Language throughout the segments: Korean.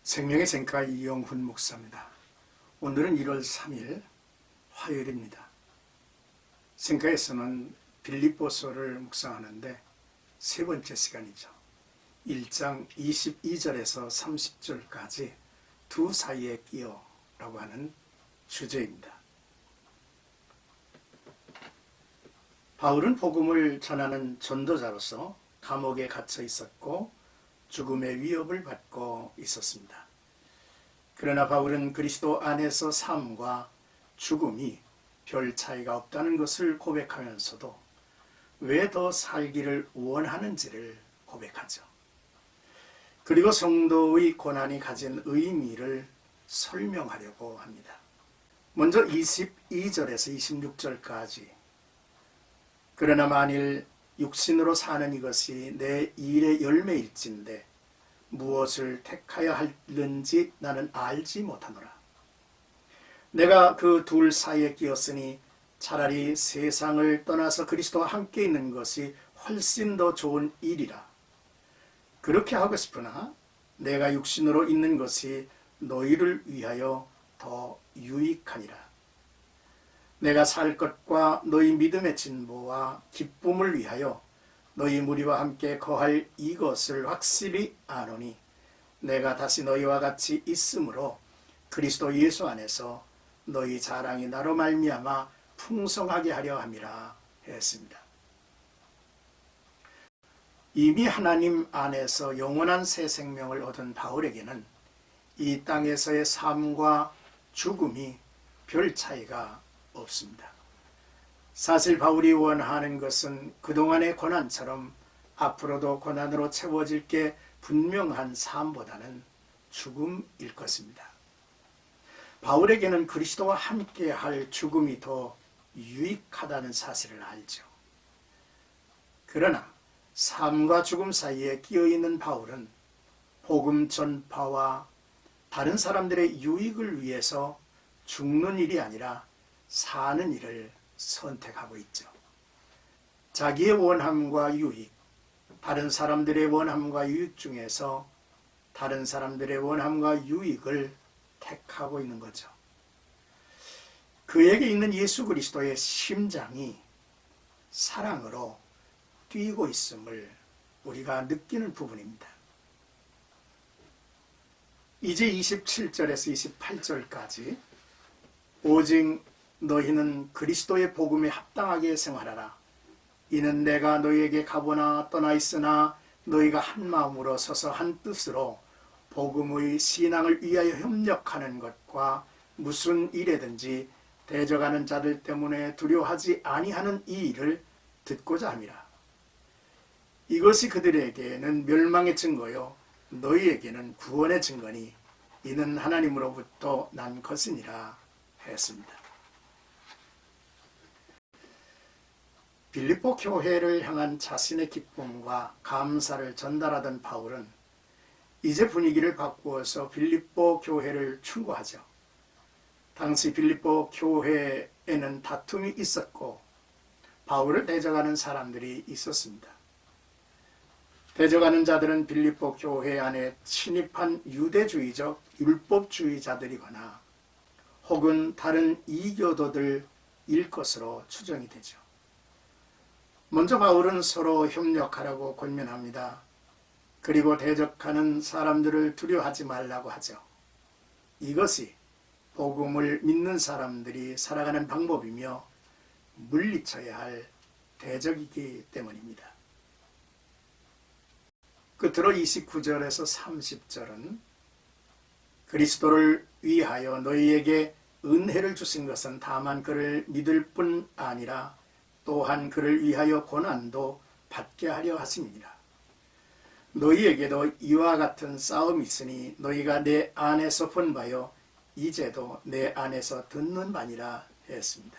생명의 쟁가 이영훈 목사입니다. 오늘은 1월 3일 화요일입니다. 생가에서는 빌립보서를 묵상하는데 세 번째 시간이죠. 1장 22절에서 30절까지 두 사이에 끼어라고 하는 주제입니다. 바울은 복음을 전하는 전도자로서 감옥에 갇혀 있었고 죽음의 위협을 받고 있었습니다. 그러나 바울은 그리스도 안에서 삶과 죽음이 별 차이가 없다는 것을 고백하면서도 왜 더 살기를 원하는지를 고백하죠. 그리고 성도의 고난이 가진 의미를 설명하려고 합니다. 먼저 22절에서 26절까지 그러나 만일 육신으로 사는 이것이 내 일의 열매일진데 무엇을 택하여 할는지 나는 알지 못하노라. 내가 그 둘 사이에 끼었으니 차라리 세상을 떠나서 그리스도와 함께 있는 것이 훨씬 더 좋은 일이라. 그렇게 하고 싶으나 내가 육신으로 있는 것이 너희를 위하여 더 유익하니라. 내가 살 것과 너희 믿음의 진보와 기쁨을 위하여 너희 무리와 함께 거할 이것을 확실히 아노니 내가 다시 너희와 같이 있으므로 그리스도 예수 안에서 너희 자랑이 나로 말미암아 풍성하게 하려 함이라 했습니다. 이미 하나님 안에서 영원한 새 생명을 얻은 바울에게는 이 땅에서의 삶과 죽음이 별 차이가 없습니다. 사실 바울이 원하는 것은 그동안의 고난처럼 앞으로도 고난으로 채워질 게 분명한 삶보다는 죽음일 것입니다. 바울에게는 그리스도와 함께 할 죽음이 더 유익하다는 사실을 알죠. 그러나 삶과 죽음 사이에 끼어있는 바울은 복음 전파와 다른 사람들의 유익을 위해서 죽는 일이 아니라 사는 일을 선택하고 있죠. 자기의 원함과 유익, 다른 사람들의 원함과 유익 중에서 다른 사람들의 원함과 유익을 택하고 있는 거죠. 그에게 있는 예수 그리스도의 심장이 사랑으로 뛰고 있음을 우리가 느끼는 부분입니다. 이제 27절에서 28절까지 오직 너희는 그리스도의 복음에 합당하게 생활하라. 이는 내가 너희에게 가보나 떠나 있으나 너희가 한 마음으로 서서 한 뜻으로 복음의 신앙을 위하여 협력하는 것과 무슨 일에든지 대적하는 자들 때문에 두려워하지 아니하는 이 일을 듣고자 함이라. 이것이 그들에게는 멸망의 증거요 너희에게는 구원의 증거니 이는 하나님으로부터 난 것이니라 했습니다. 빌립보 교회를 향한 자신의 기쁨과 감사를 전달하던 바울은 이제 분위기를 바꾸어서 빌립보 교회를 충고하죠. 당시 빌립보 교회에는 다툼이 있었고 바울을 대적하는 사람들이 있었습니다. 대적하는 자들은 빌립보 교회 안에 침입한 유대주의적 율법주의자들이거나 혹은 다른 이교도들일 것으로 추정이 되죠. 먼저 바울은 서로 협력하라고 권면합니다. 그리고 대적하는 사람들을 두려워하지 말라고 하죠. 이것이 복음을 믿는 사람들이 살아가는 방법이며 물리쳐야 할 대적이기 때문입니다. 끝으로 29절에서 30절은 그리스도를 위하여 너희에게 은혜를 주신 것은 다만 그를 믿을 뿐 아니라 또한 그를 위하여 고난도 받게 하려 하심이니라. 너희에게도 이와 같은 싸움이 있으니 너희가 내 안에서 본 바요 이제도 내 안에서 듣는 바니라 했습니다.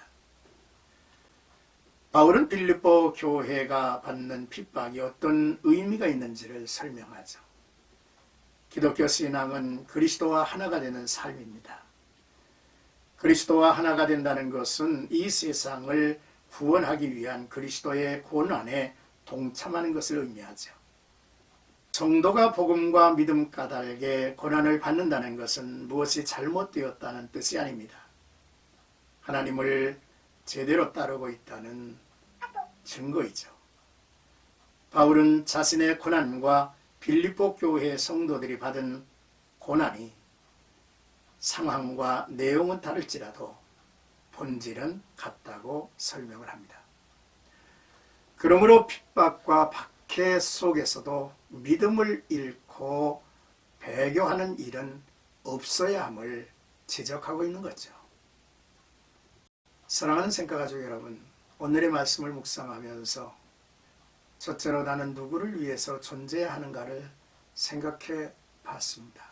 바울은 빌립보 교회가 받는 핍박이 어떤 의미가 있는지를 설명하죠. 기독교 신앙은 그리스도와 하나가 되는 삶입니다. 그리스도와 하나가 된다는 것은 이 세상을 구원하기 위한 그리스도의 고난에 동참하는 것을 의미하죠. 성도가 복음과 믿음 까닭에 고난을 받는다는 것은 무엇이 잘못되었다는 뜻이 아닙니다. 하나님을 제대로 따르고 있다는 증거이죠. 바울은 자신의 고난과 빌립보 교회 성도들이 받은 고난이 상황과 내용은 다를지라도 본질은 같다고 설명을 합니다. 그러므로 핍박과 박해 속에서도 믿음을 잃고 배교하는 일은 없어야 함을 지적하고 있는 거죠. 사랑하는 생각가족 여러분, 오늘의 말씀을 묵상하면서 첫째로 나는 누구를 위해서 존재해야 하는가를 생각해 봤습니다.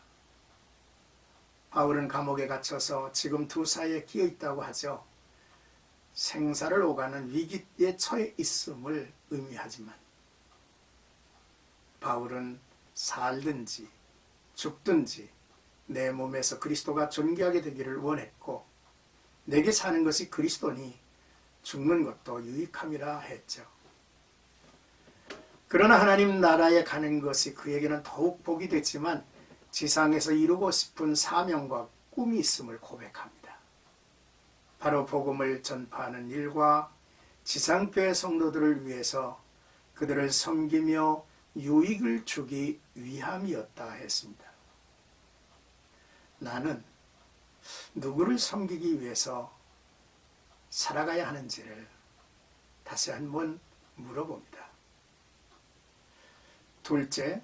바울은 감옥에 갇혀서 지금 두 사이에 끼어 있다고 하죠. 생사를 오가는 위기에 처해 있음을 의미하지만 바울은 살든지 죽든지 내 몸에서 그리스도가 존귀하게 되기를 원했고 내게 사는 것이 그리스도니 죽는 것도 유익함이라 했죠. 그러나 하나님 나라에 가는 것이 그에게는 더욱 복이 됐지만 지상에서 이루고 싶은 사명과 꿈이 있음을 고백합니다. 바로 복음을 전파하는 일과 지상교회 성도들을 위해서 그들을 섬기며 유익을 주기 위함이었다 했습니다. 나는 누구를 섬기기 위해서 살아가야 하는지를 다시 한번 물어봅니다. 둘째,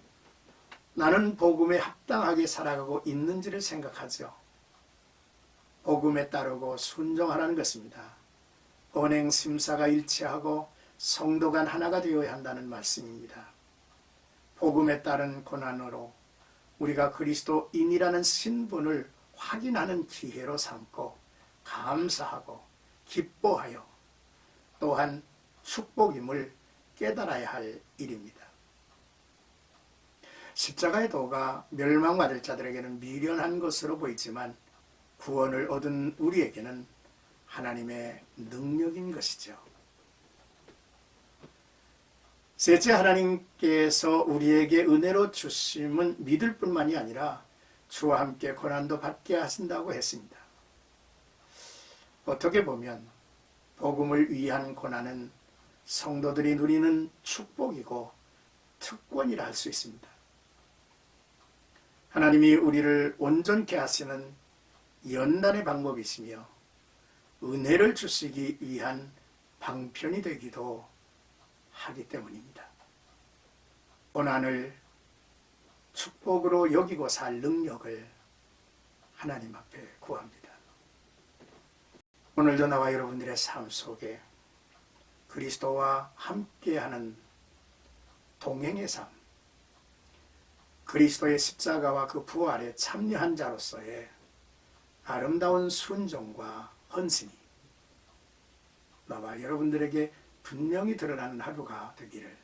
나는 복음에 합당하게 살아가고 있는지를 생각하죠. 복음에 따르고 순종하라는 것입니다. 언행 심사가 일치하고 성도 간 하나가 되어야 한다는 말씀입니다. 복음에 따른 고난으로 우리가 그리스도인이라는 신분을 확인하는 기회로 삼고 감사하고 기뻐하여 또한 축복임을 깨달아야 할 일입니다. 십자가의 도가 멸망받을 자들에게는 미련한 것으로 보이지만 구원을 얻은 우리에게는 하나님의 능력인 것이죠. 셋째, 하나님께서 우리에게 은혜로 주심은 믿을 뿐만이 아니라 주와 함께 고난도 받게 하신다고 했습니다. 어떻게 보면 복음을 위한 고난은 성도들이 누리는 축복이고 특권이라 할 수 있습니다. 하나님이 우리를 온전케 하시는 연단의 방법이시며 은혜를 주시기 위한 방편이 되기도 하기 때문입니다. 고난을 축복으로 여기고 살 능력을 하나님 앞에 구합니다. 오늘도 나와 여러분들의 삶 속에 그리스도와 함께하는 동행의 삶, 그리스도의 십자가와 그 부활에 참여한 자로서의 아름다운 순종과 헌신이 나와 여러분들에게 분명히 드러나는 하루가 되기를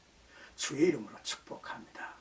주의 이름으로 축복합니다.